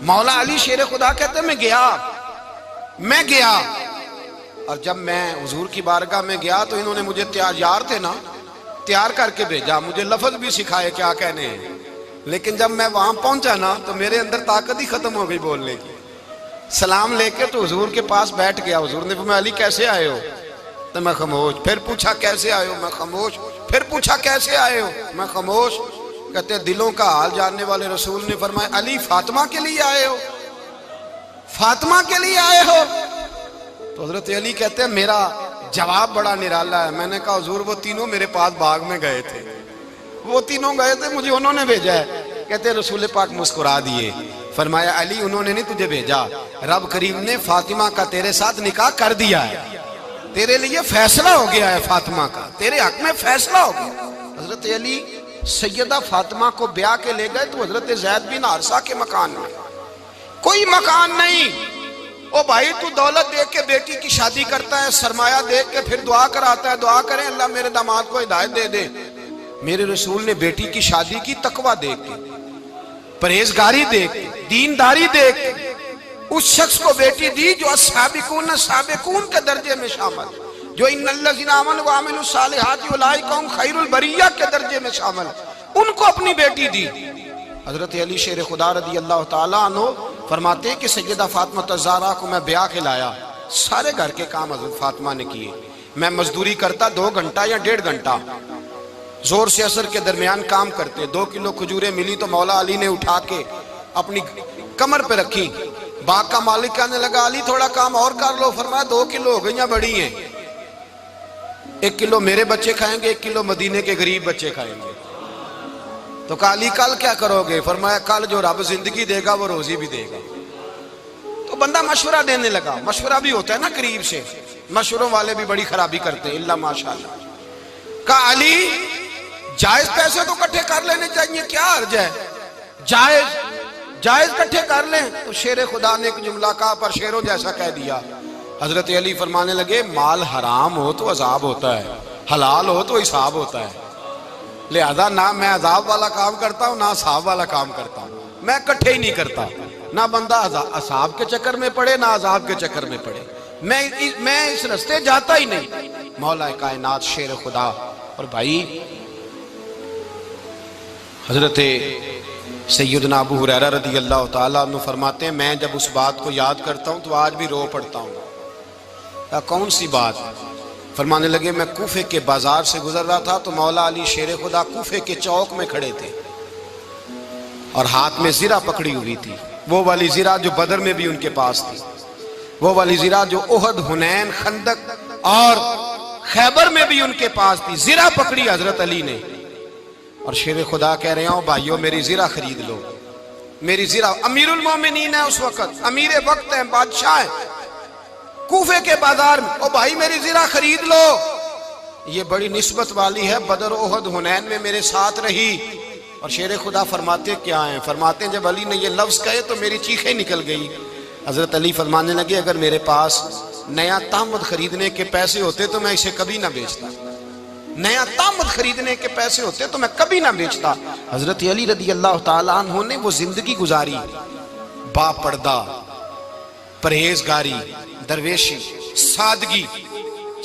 مولا علی شیر خدا کہتے ہیں میں گیا اور جب میں حضور کی بارگاہ میں گیا تو انہوں نے مجھے یار تھے نا تیار کر کے بھیجا، مجھے لفظ بھی سکھائے کیا کہنے ہیں، لیکن جب میں وہاں پہنچا نا تو میرے اندر طاقت ہی ختم ہو گئی بولنے کی۔ سلام لے کے تو حضور کے پاس بیٹھ گیا. حضور نے فرمایا علی کیسے آئے ہو؟ تو میں خاموش. پھر پوچھا کیسے آئے ہو؟ میں خاموش. پھر پوچھا کیسے آئے ہو؟ میں خاموش. کہتے دلوں کا حال جاننے والے رسول نے فرمایا علی فاطمہ کے لیے آئے ہو؟ فاطمہ کے لیے آئے ہو؟ تو حضرت علی کہتے ہیں میرا جواب بڑا نرالا ہے. میں نے کہا حضور وہ تینوں میرے پاس باغ میں گئے تھے, وہ تینوں گئے تھے, مجھے انہوں نے بھیجا ہے. کہتے رسول پاک مسکرا دیے, فرمایا علی انہوں نے نہیں تجھے بھیجا, رب کریم نے فاطمہ کا تیرے ساتھ نکاح کر دیا ہے, تیرے لیے فیصلہ ہو گیا ہے فاطمہ کا, تیرے حق میں فیصلہ ہو گیا. حضرت علی سیدہ فاطمہ کو بیاہ کے لے گئے تو حضرت زید بن حارثہ کے مکان میں, کوئی مکان نہیں. او بھائی تو دولت دیکھ کے بیٹی کی شادی کرتا ہے, سرمایہ دیکھ کے پھر دعا کراتا ہے, دعا کریں اللہ میرے داماد کو ہدایت دے دے. میرے رسول نے بیٹی کی شادی کی تقوی دیکھ کے, پرہیزگاری دیکھ کے, دینداری دیکھ کے اس شخص کو بیٹی دی جو السابقون السابقون کے درجے میں شامل, جو ان الذین آمنوا وعملوا الصالحات اولئک هم خیر البریہ کے درجے میں شامل, ان کو اپنی بیٹی دی. حضرت علی شیر خدا رضی اللہ تعالیٰ عنہ فرماتے ہیں کہ سیدہ فاطمہ الزہرا کو میں بیاہ کے لایا, سارے گھر کے کام حضرت فاطمہ نے کیے. میں مزدوری کرتا 2 گھنٹہ یا 1.5 گھنٹہ, زور سے عصر کے درمیان کام کرتے. 2 کلو کھجوریں ملی تو مولا علی نے اٹھا کے اپنی کمر پہ رکھی. باغ کا مالک کہنے لگا علی تھوڑا کام اور کر لو. فرمایا 2 کلو ہو گئیاں بڑی ہیں, 1 کلو میرے بچے کھائیں گے, 1 کلو مدینے کے غریب بچے کھائیں گے. تو کہا علی کل کیا کرو گے؟ فرمایا کل جو رب زندگی دے گا وہ روزی بھی دے گا. تو بندہ مشورہ دینے لگا. مشورہ بھی ہوتا ہے نا قریب سے, مشوروں والے بھی بڑی خرابی کرتے ہیں اللہ ماشاءاللہ. کہا علی جائز پیسے تو کٹھے کر لینے چاہیے, کیا حرج ہے, جائز کٹھے کر لیں. تو شیر خدا نے ایک جملہ کہا پر شیروں جیسا کہہ دیا. حضرت علی فرمانے لگے مال حرام ہو تو عذاب ہوتا ہے, حلال ہو تو حساب ہوتا ہے. لہذا نہ میں عذاب والا کام کرتا ہوں نہ حساب والا کام کرتا ہوں, میں کٹھے ہی نہیں کرتا. نہ بندہ حساب کے چکر میں پڑے نہ عذاب کے چکر میں پڑے, میں اس رستے جاتا ہی نہیں. مولا کائنات شیر خدا. اور بھائی حضرت سیدنا ابو ہریرہ رضی اللہ تعالیٰ عنہ فرماتے ہیں میں جب اس بات کو یاد کرتا ہوں تو آج بھی رو پڑتا ہوں. کون سی بات؟ فرمانے لگے میں کوفے کے بازار سے گزر رہا تھا تو مولا علی شیر خدا کوفے کے چوک میں کھڑے تھے اور ہاتھ میں زرہ پکڑی ہوئی تھی, وہ والی زرہ جو بدر میں بھی ان کے پاس تھی, وہ والی زرہ جو احد, حنین, خندق اور خیبر میں بھی ان کے پاس تھی. زرہ پکڑی حضرت علی نے اور شیر خدا کہہ رہے ہوں بھائیو میری زرہ خرید لو. میری زرہ, امیر المومنین ہے اس وقت, امیر وقت ہیں, بادشاہ ہیں, کوفے کے بازار میں, او بھائی میری زرہ خرید لو. یہ بڑی نسبت والی ہے, بدر, احد, حنین میں میرے ساتھ رہی. اور شیر خدا فرماتے کیا ہیں؟ فرماتے ہیں جب علی نے یہ لفظ کہے تو میری چیخیں نکل گئی. حضرت علی فرمانے لگے اگر میرے پاس نیا تامد خریدنے کے پیسے ہوتے تو میں اسے کبھی نہ بیچتا, نیا تامد خریدنے کے پیسے ہوتے تو میں کبھی نہ بیچتا. حضرت علی رضی اللہ تعالیٰ عنہ نے وہ زندگی گزاری, با پردہ, پرہیزگاری, درویشی, سادگی,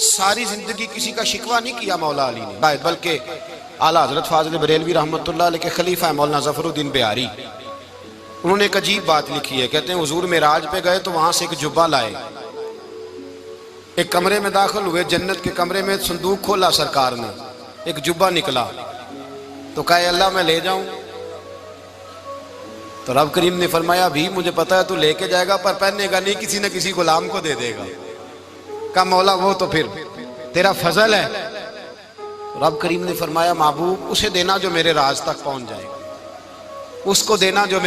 ساری زندگی کسی کا شکوہ نہیں کیا مولا علی نے, بلکہ اعلیٰ حضرت فاضل بریلوی رحمت اللہ علیہ کے خلیفہ مولانا ظفر الدین بہاری, انہوں نے ایک عجیب بات لکھی ہے. کہتے ہیں حضور معراج پہ گئے تو وہاں سے ایک جبہ لائے, ایک کمرے میں داخل ہوئے, جنت کے کمرے میں صندوق کھولا سرکار نے, ایک جبہ نکلا تو کہا اللہ میں لے جاؤں. تو رب کریم نے فرمایا بھی مجھے پتا ہے تو لے کے جائے گا پر پہننے گا نہیں, کسی نہ کسی غلام کو دے دے گا. کہا مولا وہ تو پھر تیرا فضل ہے. رب کریم نے فرمایا محبوب اسے دینا جو میرے راز تک پہنچ جائے, اس کو دینا جو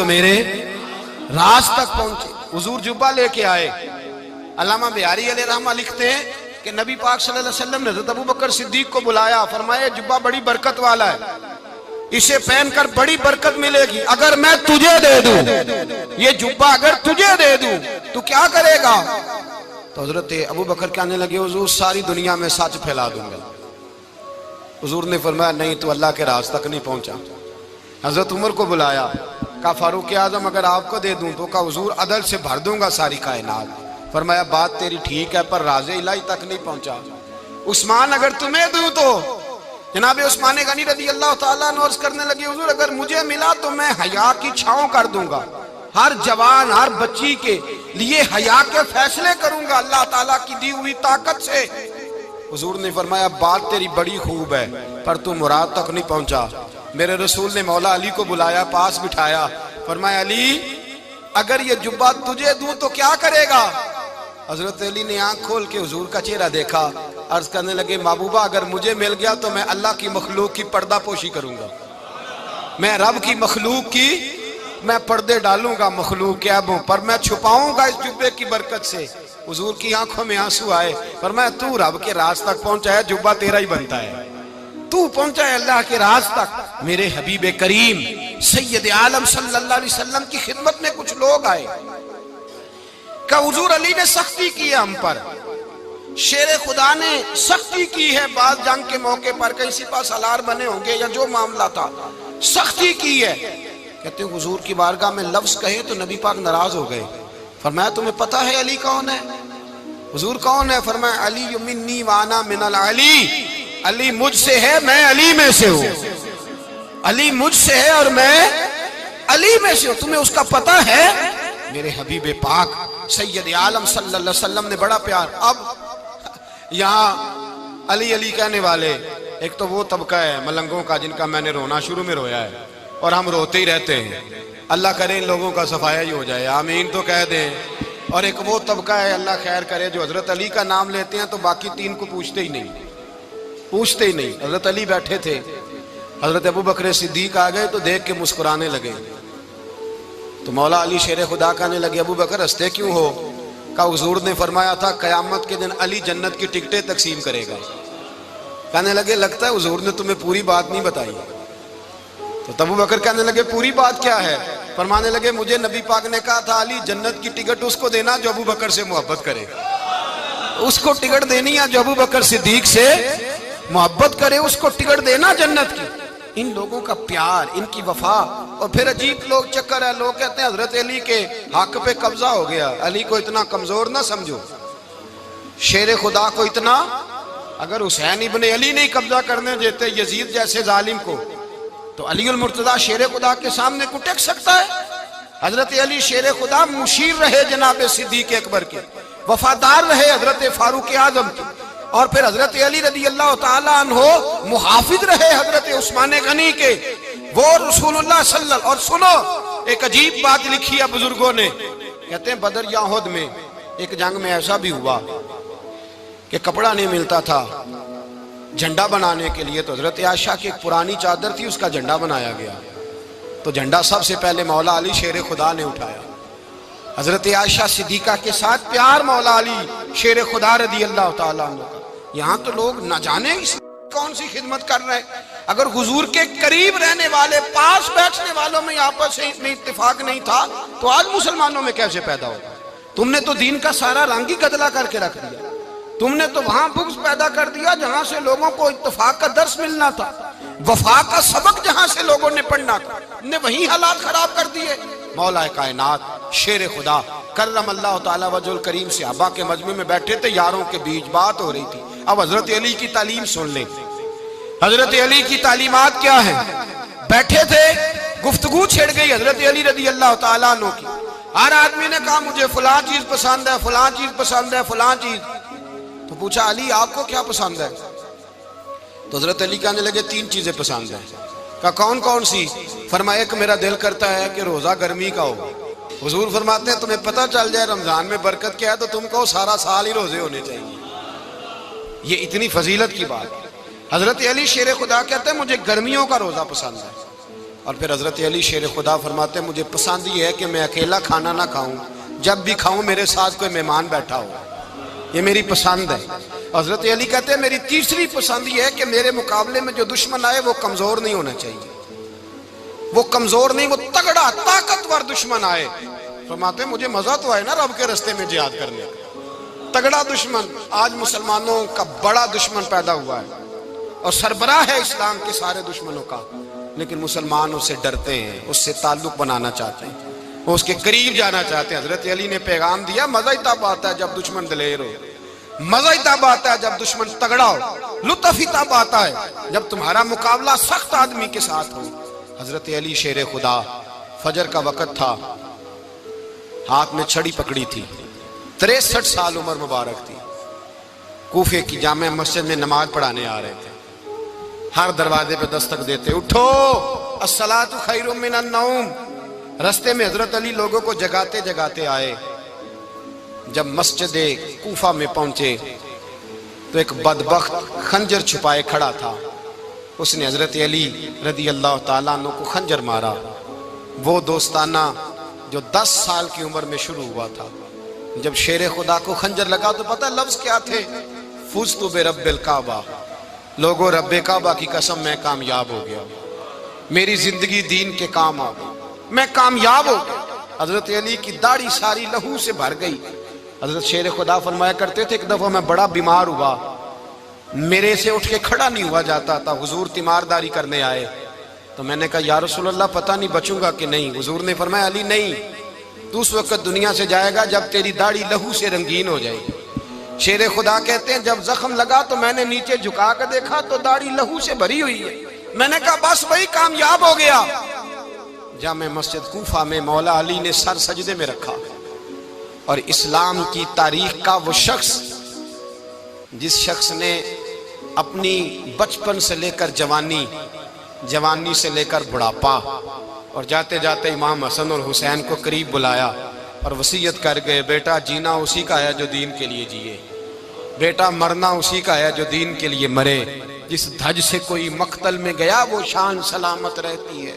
میرے راز تک پہنچے. حضور جبہ لے کے آئے. علامہ بہاری علیہ رحمہ لکھتے ہیں کہ نبی پاک صلی اللہ علیہ وسلم نے حضرت ابو بکر صدیق کو بلایا, فرمایا جبہ بڑی برکت والا ہے, اسے پہن کر بڑی برکت ملے گی. اگر میں تجھے دے دوں, یہ جبہ اگر تجھے دے دوں تو کیا کرے گا؟ تو حضرت ابو بکر کہنے لگے حضور ساری دنیا میں سچ پھیلا دوں گا. حضور نے فرمایا نہیں تو اللہ کے راز تک نہیں پہنچا. حضرت عمر کو بلایا, کہا فاروق اعظم اگر آپ کو دے دوں تو کہا حضور عدل سے بھر دوں گا ساری کائنات. فرمایا بات تیری ٹھیک ہے پر راز الہی تک نہیں پہنچا. عثمان اگر تمہیں دوں تو جناب عثمان غنی رضی اللہ تعالیٰ عنہ عرض کرنے لگے حضور اگر مجھے ملا تو میں حیا کی چھاؤں کر دوں گا, ہر جوان ہر بچی کے لیے حیا کے فیصلے کروں گا اللہ تعالیٰ کی دی ہوئی طاقت سے۔ حضور نے فرمایا بات تیری بڑی خوب ہے پر تو مراد تک نہیں پہنچا۔ میرے رسول نے مولا علی کو بلایا، پاس بٹھایا، فرمایا علی اگر یہ جبہ تجھے دوں تو کیا کرے گا؟ حضرت علی نے آنکھ کھول کے حضور کا چہرہ دیکھا، عرض کرنے لگے محبوبہ اگر مجھے مل گیا تو میں اللہ کی مخلوق کی پردہ پوشی کروں گا، میں رب کی مخلوق کی میں پردے ڈالوں گا مخلوق کے عیبوں پر، میں چھپاؤں گا اس جبے کی برکت سے۔ حضور کی آنکھوں میں آنسو آئے، فرمایا تو رب کے راز تک پہنچا ہے، جبہ تیرا ہی بنتا ہے، تو پہنچا ہے اللہ کے راز تک۔ میرے حبیب کریم سید عالم صلی اللہ علیہ وسلم کی خدمت میں کچھ لوگ آئے کہ حضور علی نے سختی کی ہے ہم پر، شیر خدا نے سختی کی ہے، بعض جنگ کے موقع پر کہیں سپہ سالار بنے ہوں گے یا جو معاملہ تھا سختی کی ہے۔ کہتے ہیں حضور کی بارگاہ میں لفظ کہے تو نبی پاک ناراض ہو گئے۔ فرمایا تمہیں پتہ ہے علی کون ہے؟ حضور کون ہے؟ فرمایا علی منی وانا من العلی، علی مجھ سے ہے میں علی میں سے ہوں، علی مجھ سے ہے اور میں علی میں سے ہوں، تمہیں اس کا پتہ ہے؟ میرے حبیب پاک سید عالم صلی اللہ علیہ وسلم نے بڑا پیار۔ اب یہاں علی علی کہنے والے ایک تو وہ طبقہ ہے ملنگوں کا جن کا میں نے رونا شروع میں رویا ہے اور ہم روتے ہی رہتے ہیں، اللہ کرے ان لوگوں کا صفایا ہی ہو جائے، آمین تو کہہ دیں۔ اور ایک وہ طبقہ ہے اللہ خیر کرے جو حضرت علی کا نام لیتے ہیں تو باقی تین کو پوچھتے ہی نہیں۔ حضرت علی بیٹھے تھے، حضرت ابو بکر صدیق آ گئے تو دیکھ کے مسکرانے لگے، تو مولا علی شیر خدا کہنے لگے ابو بکر ہنستے کیوں ہو؟ کہا حضور نے فرمایا تھا قیامت کے دن علی جنت کی ٹکٹیں تقسیم کرے گا۔ کہنے لگے لگتا ہے حضور نے تمہیں پوری بات نہیں بتائی۔ تو ابو بکر کہنے لگے پوری بات کیا ہے؟ فرمانے لگے مجھے نبی پاک نے کہا تھا علی جنت کی ٹکٹ اس کو دینا جو ابو بکر سے محبت کرے، اس کو ٹکٹ دینی ہے جو ابو بکر صدیق سے محبت کرے، اس کو ٹکٹ دینا جنت کی۔ ان لوگوں کا پیار، ان کی وفا۔ اور پھر عجیب لوگ چکر ہے، لوگ کہتے ہیں حضرت علی کے حق پہ قبضہ ہو گیا، علی کو اتنا کمزور نہ سمجھو، شیر خدا کو اتنا، اگر حسین ابن علی نہیں قبضہ کرنے دیتے یزید جیسے ظالم کو تو علی المرتضیٰ شیر خدا کے سامنے کو ٹک سکتا ہے؟ حضرت علی شیر خدا مشیر رہے جناب صدیق اکبر کے، وفادار رہے حضرت فاروق اعظم کے، اور پھر حضرت علی رضی اللہ تعالیٰ عنہ محافظ رہے حضرت عثمان غنی کے، وہ رسول اللہ صلی اللہ علیہ وسلم۔ اور سنو ایک عجیب بات لکھی ہے بزرگوں نے، کہتے ہیں بدر یا احد میں ایک جنگ میں ایسا بھی ہوا کہ کپڑا نہیں ملتا تھا جھنڈا بنانے کے لیے، تو حضرت عائشہ کی ایک پرانی چادر تھی اس کا جھنڈا بنایا گیا، تو جھنڈا سب سے پہلے مولا علی شیر خدا نے اٹھایا۔ حضرت عائشہ صدیقہ کے ساتھ پیار مولا علی شیر خدا رضی اللہ تعالیٰ عنہ کا۔ یہاں تو لوگ نہ جانے اس کون سی خدمت کر رہے ہیں۔ اگر حضور کے قریب رہنے والے پاس بیٹھنے والوں میں آپس میں اتفاق نہیں تھا تو آج مسلمانوں میں کیسے پیدا ہوگا؟ تم نے تو دین کا سارا رنگ ہی گدلا کر کے رکھ دیا، تم نے تو وہاں بغض پیدا کر دیا جہاں سے لوگوں کو اتفاق کا درس ملنا تھا، وفا کا سبق جہاں سے لوگوں نے پڑھنا تھا، نے وہی حالات خراب کر دیے۔ مولا کائنات شیر خدا کرم اللہ تعالیٰ وجہ الکریم صحابہ کے مجمع میں بیٹھے تھے، یاروں کے بیچ بات ہو رہی تھی۔ اب حضرت علی کی تعلیم سن لیں، حضرت علی کی تعلیمات کیا ہیں؟ بیٹھے تھے، گفتگو چھڑ گئی حضرت علی رضی اللہ تعالیٰ عنہ کی، ہر آدمی نے کہا مجھے فلاں چیز پسند ہے، فلاں چیز پسند ہے، فلاں چیز۔ تو پوچھا علی آپ کو کیا پسند ہے؟ تو حضرت علی کہنے لگے تین چیزیں پسند ہیں۔ کہا کون کون سی؟ فرمایا ایک میرا دل کرتا ہے کہ روزہ گرمی کا ہو۔ حضور فرماتے ہیں تمہیں پتہ چل جائے رمضان میں برکت کیا ہے تو تم کہو سارا سال ہی روزے ہونے چاہیے، یہ اتنی فضیلت کی بات۔ حضرت علی شیر خدا کہتے ہیں مجھے گرمیوں کا روزہ پسند ہے، اور پھر حضرت علی شیر خدا فرماتے ہیں مجھے پسند یہ ہے کہ میں اکیلا کھانا نہ کھاؤں، جب بھی کھاؤں میرے ساتھ کوئی مہمان بیٹھا ہو، یہ میری پسند ہے۔ حضرت علی کہتے ہیں میری تیسری پسند یہ ہے کہ میرے مقابلے میں جو دشمن آئے وہ کمزور نہیں ہونا چاہیے، وہ کمزور نہیں، وہ تگڑا طاقتور دشمن آئے۔ فرماتے ہیں مجھے مزہ تو آئے نا رب کے رستے میں جہاد کرنے کا، تگڑا دشمن۔ آج مسلمانوں کا بڑا دشمن پیدا ہوا ہے اور سربراہ ہے اسلام کے سارے دشمنوں کا، لیکن مسلمان اس سے ڈرتے ہیں، اس سے تعلق بنانا چاہتے ہیں، وہ اس کے قریب جانا چاہتے ہیں۔ حضرت علی نے پیغام دیا مزہ ہی تب آتا ہے جب دشمن دلیر ہو، مزہ ہی تب آتا ہے جب دشمن تگڑا ہو، لطف ہی تب آتا ہے جب تمہارا مقابلہ سخت آدمی کے ساتھ ہو۔ حضرت علی شیر خدا، فجر کا وقت تھا، ہاتھ میں چھڑی پکڑی تھی، 63 سال عمر مبارک تھی، کوفے کی جامع مسجد میں نماز پڑھانے آ رہے تھے۔ ہر دروازے پہ دستک دیتے، اٹھو الصلاۃ خیر من النوم۔ رستے میں حضرت علی لوگوں کو جگاتے جگاتے آئے۔ جب مسجد کوفہ میں پہنچے تو ایک بدبخت خنجر چھپائے کھڑا تھا، اس نے حضرت علی رضی اللہ تعالیٰ عنہ کو خنجر مارا۔ وہ دوستانہ جو 10 سال کی عمر میں شروع ہوا تھا، جب شیر خدا کو خنجر لگا تو پتہ لفظ کیا تھے؟ فزت برب الکعبہ، لوگوں رب کعبہ کی قسم میں کامیاب ہو گیا، میری زندگی دین کے کام آ گئی، میں کامیاب ہو گیا۔ حضرت علی کی داڑھی ساری لہو سے بھر گئی۔ حضرت شیر خدا فرمایا کرتے تھے، ایک دفعہ میں بڑا بیمار ہوا، میرے سے اٹھ کے کھڑا نہیں ہوا جاتا تھا، حضور تیمارداری کرنے آئے تو میں نے کہا یا رسول اللہ پتہ نہیں بچوں گا کہ نہیں۔ حضور نے فرمایا علی نہیں، تو اس وقت دنیا سے جائے گا جب تیری داڑھی لہو سے رنگین ہو جائے گی۔ شیر خدا کہتے ہیں جب زخم لگا تو میں نے نیچے جھکا کر دیکھا تو داڑھی لہو سے بھری ہوئی ہے، میں نے کہا بس وہی کامیاب ہو گیا۔ جامع مسجد کوفہ میں مولا علی نے سر سجدے میں رکھا، اور اسلام کی تاریخ کا وہ شخص جس شخص نے اپنی بچپن سے لے کر جوانی، جوانی سے لے کر بڑھاپا، اور جاتے جاتے امام حسن اور حسین کو قریب بلایا اور وصیت کر گئے، بیٹا جینا اسی کا ہے جو دین کے لیے جیے، بیٹا مرنا اسی کا ہے جو دین کے لیے مرے، جس دھج سے کوئی مقتل میں گیا وہ شان سلامت رہتی ہے،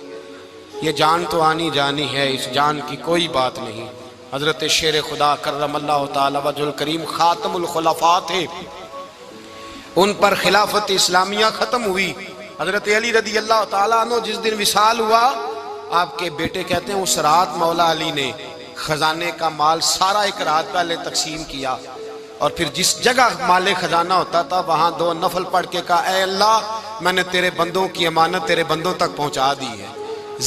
یہ جان تو آنی جانی ہے، اس جان کی کوئی بات نہیں۔ حضرت شیر خدا کرم اللہ تعالی وجہ الکریم خاتم الخلفاء تھے، ان پر خلافت اسلامیہ ختم ہوئی۔ حضرت علی رضی اللہ تعالیٰ عنہ جس دن وصال ہوا، آپ کے بیٹے کہتے ہیں اس رات مولا علی نے خزانے کا مال سارا ایک رات پہلے تقسیم کیا، اور پھر جس جگہ مال خزانہ ہوتا تھا وہاں 2 نفل پڑھ کے کہا اے اللہ میں نے تیرے بندوں کی امانت تیرے بندوں تک پہنچا دی ہے۔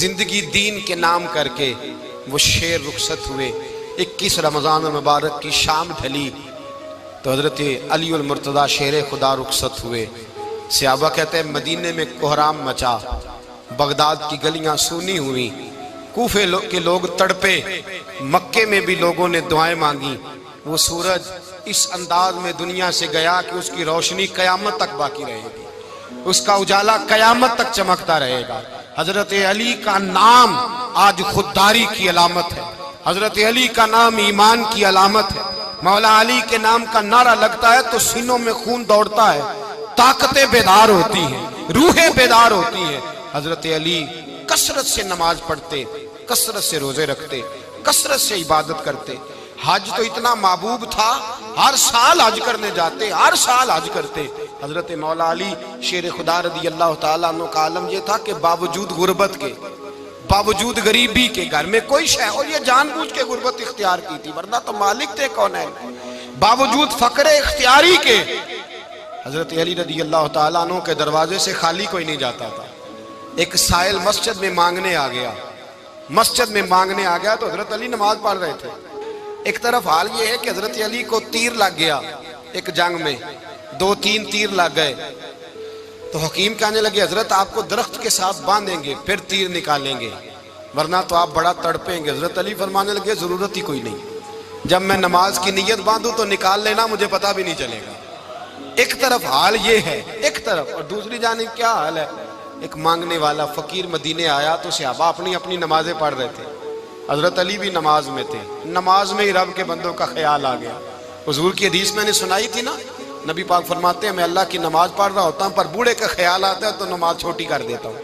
زندگی دین کے نام کر کے وہ شیر رخصت ہوئے۔ 21 رمضان المبارک کی شام ڈھلی تو حضرت علی المرتضیٰ شیر خدا رخصت ہوئے۔ صحابہ کہتے ہیں مدینے میں کوہرام مچا، بغداد کی گلیاں سونی ہوئی، کوفے کے لوگ تڑپے، مکے میں بھی لوگوں نے دعائیں مانگی۔ وہ سورج اس انداز میں دنیا سے گیا کہ اس کی روشنی قیامت تک باقی رہے گی، اس کا اجالا قیامت تک چمکتا رہے گا۔ حضرت علی کا نام آج خودداری کی علامت ہے، حضرت علی کا نام ایمان کی علامت ہے۔ مولا علی کے نام کا نعرہ لگتا ہے تو سینوں میں خون دوڑتا ہے، طاقتیں بیدار ہوتی ہیں، روحیں بیدار ہوتی ہیں۔ حضرت علی کثرت سے نماز پڑھتے، کثرت سے روزے رکھتے، کثرت سے عبادت کرتے۔ حج تو اتنا محبوب تھا، ہر سال حج کرنے جاتے، ہر سال حج کرتے۔ حضرت مولا علی شیر خدا رضی اللہ تعالیٰ عنہ کا عالم یہ تھا کہ باوجود غربت کے، باوجود غریبی کے، گھر میں کوئی شے، اور یہ جان بوجھ کے غربت اختیار کی تھی ورنہ تو مالک تھے کون ہے، باوجود فقر اختیاری کے حضرت علی رضی اللہ تعالیٰ عنہ کے دروازے سے خالی کوئی نہیں جاتا تھا۔ ایک سائل مسجد میں مانگنے آ گیا، مسجد میں مانگنے آ گیا تو حضرت علی نماز پڑھ رہے تھے۔ ایک طرف حال یہ ہے کہ حضرت علی کو تیر لگ گیا، ایک جنگ میں 2-3 تیر لگ گئے تو حکیم کہنے لگے حضرت آپ کو درخت کے ساتھ باندھیں گے پھر تیر نکالیں گے ورنہ تو آپ بڑا تڑپیں گے۔ حضرت علی فرمانے لگے ضرورت ہی کوئی نہیں، جب میں نماز کی نیت باندھوں تو نکال لینا، مجھے پتہ بھی نہیں چلے گا۔ ایک طرف حال یہ ہے، ایک طرف، اور دوسری جانب کیا حال ہے؟ ایک مانگنے والا فقیر مدینے آیا تو صحابہ اپنی اپنی نمازیں پڑھ رہے تھے، حضرت علی بھی نماز میں تھے، نماز میں ہی رب کے بندوں کا خیال آ گیا۔ حضور کی حدیث میں نے سنائی تھی نا، نبی پاک فرماتے ہیں میں اللہ کی نماز پڑھ رہا ہوتا ہوں پر بوڑھے کا خیال آتا ہے تو نماز چھوٹی کر دیتا ہوں،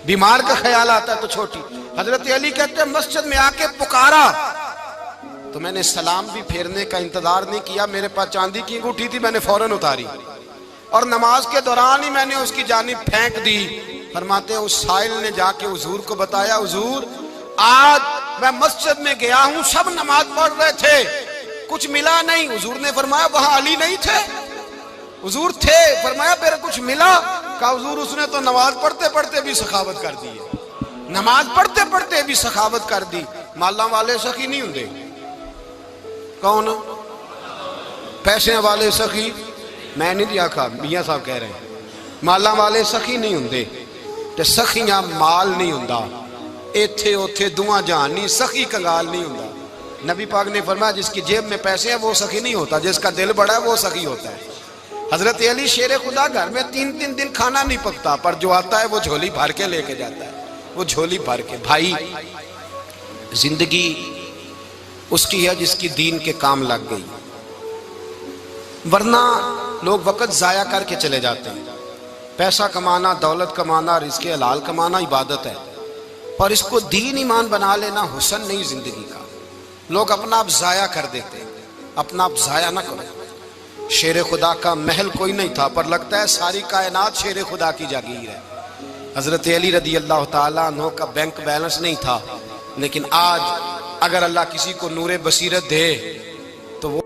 بیمار کا خیال آتا ہے تو چھوٹی۔ حضرت علی کہتے ہیں مسجد میں آ کے پکارا تو میں نے سلام بھی پھیرنے کا انتظار نہیں کیا، میرے پاس چاندی کی انگوٹھی تھی، میں نے فوراً اتاری اور نماز کے دوران ہی میں نے اس کی جانب پھینک دی۔ فرماتے ہیں اس سائل نے جا کے حضور کو بتایا حضور آج میں مسجد میں گیا ہوں، سب نماز پڑھ رہے تھے، کچھ ملا نہیں۔ حضور نے فرمایا وہاں علی نہیں تھے؟ حضور تھے۔ فرمایا پھر کچھ ملا؟ کہا حضور اس نے تو نماز پڑھتے پڑھتے بھی سخاوت کر دی ہے، نماز پڑھتے پڑھتے بھی سخاوت کر دی۔ مالاں والے سخی نہیں ہوندے، کون پیسے والے سخی؟ میں نہیں دیا کھا، میاں صاحب کہہ رہے ہیں مالاں والے سخی نہیں ہوندے تے سخیاں مال نہیں ہوندا، ایتھے اوتھے دعا جہان نہیں، سخی کنگال نہیں ہوندا۔ نبی پاک نے فرمایا جس کی جیب میں پیسے ہیں وہ سخی نہیں ہوتا، جس کا دل بڑا ہے وہ سخی ہوتا ہے۔ حضرت علی شیر خدا گھر میں 3 دن کھانا نہیں پکتا، پر جو آتا ہے وہ جھولی بھر کے لے کے جاتا ہے، وہ جھولی بھر کے۔ بھائی زندگی اس کی ہے جس کی دین کے کام لگ گئی، ورنہ لوگ وقت ضائع کر کے چلے جاتے ہیں۔ پیسہ کمانا، دولت کمانا، رزق حلال کمانا عبادت ہے، پر اس کو دین ایمان بنا لینا حسن نہیں زندگی کا۔ لوگ اپنا آپ ضائع کر دیتے، اپنا آپ ضائع نہ کرو۔ شیر خدا کا محل کوئی نہیں تھا، پر لگتا ہے ساری کائنات شیر خدا کی جاگیر ہے۔ حضرت علی رضی اللہ تعالیٰ عنہ کا بینک بیلنس نہیں تھا، لیکن آج اگر اللہ کسی کو نور بصیرت دے تو وہ